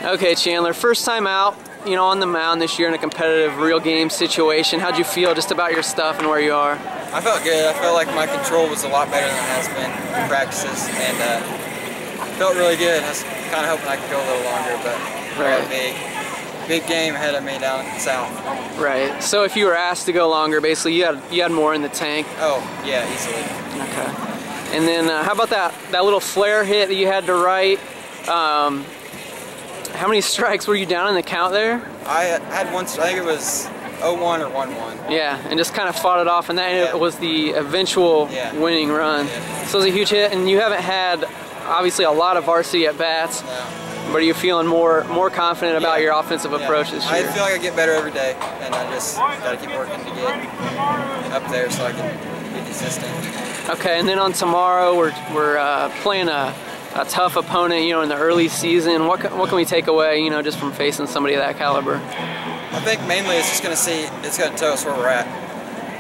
Okay, Chandler, first time out, on the mound this year in a competitive real game situation. How'd you feel just about your stuff and where you are? I felt good. I felt like my control was a lot better than it has been in practices, and felt really good. I was kind of hoping I could go a little longer, but big game ahead of me down south. Right. So if you were asked to go longer, basically you had more in the tank. Oh yeah, easily. Okay. And then how about that little flare hit that you had to right? How many strikes were you down in the count there? I had one. I think it was 0-1 or 1-1. Yeah, and just kind of fought it off, and that was the eventual winning run. Yeah. So it was a huge hit, and you haven't had obviously a lot of varsity at bats. No. But are you feeling more confident about your offensive approach this year? I feel like I get better every day, and I just got to keep working to get up there so I can be consistent. Okay, and then on tomorrow we're playing a tough opponent, in the early season. What can we take away, just from facing somebody of that caliber? I think mainly it's just going to tell us where we're at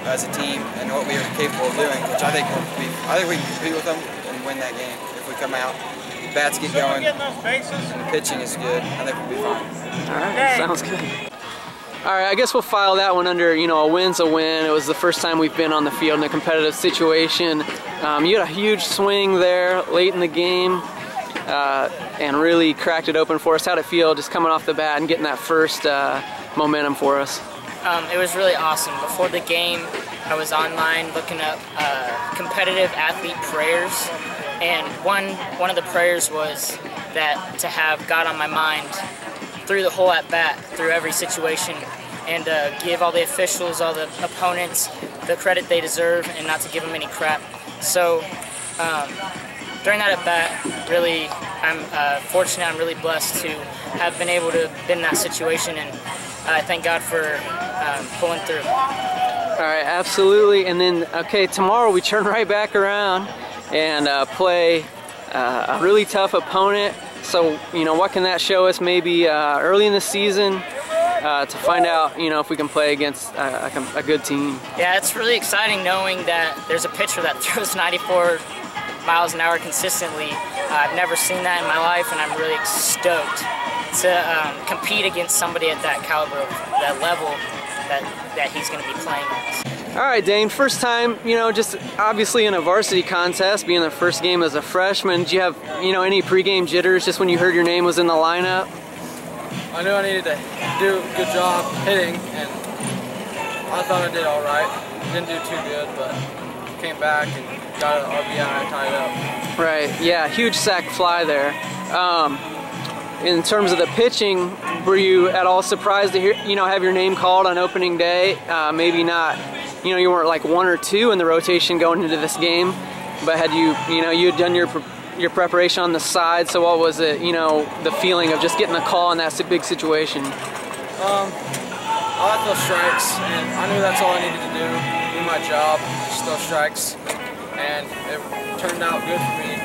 as a team and what we are capable of doing, which I think we can compete with them and win that game if we come out. Bats get going, and the pitching is good. I think we'll be fine. All right, sounds good. All right, I guess we'll file that one under, a win's a win. It was the first time we've been on the field in a competitive situation. You had a huge swing there late in the game and really cracked it open for us. How'd it feel just coming off the bat and getting that first momentum for us? It was really awesome. Before the game, I was online looking up competitive athlete prayers. And one of the prayers was that to have God on my mind through the whole at-bat, through every situation, and give all the officials, all the opponents, the credit they deserve, and not to give them any crap. So during that at-bat, really, I'm fortunate, I'm really blessed to have been able to be in that situation, and I thank God for pulling through. All right, absolutely. And then, okay, tomorrow we turn right back around and play a really tough opponent. So, what can that show us maybe early in the season to find out, if we can play against a good team? Yeah, it's really exciting knowing that there's a pitcher that throws 94 miles an hour consistently. I've never seen that in my life, and I'm really stoked to compete against somebody at that caliber, that level that he's going to be playing at. All right, Dane, first time, just obviously in a varsity contest, being the first game as a freshman. Did you have, any pregame jitters just when you heard your name was in the lineup? I knew I needed to do a good job hitting, and I thought I did all right. Didn't do too good, but came back and got an RBI and I tied up. Right, yeah, huge sac fly there. In terms of the pitching, were you at all surprised to hear, have your name called on opening day? Maybe not, you weren't like 1 or 2 in the rotation going into this game, but had you had done your preparation on the side. So what was it, the feeling of just getting a call in that big situation? I like those strikes, and I knew that's all I needed to do my job, just those strikes, and it turned out good for me.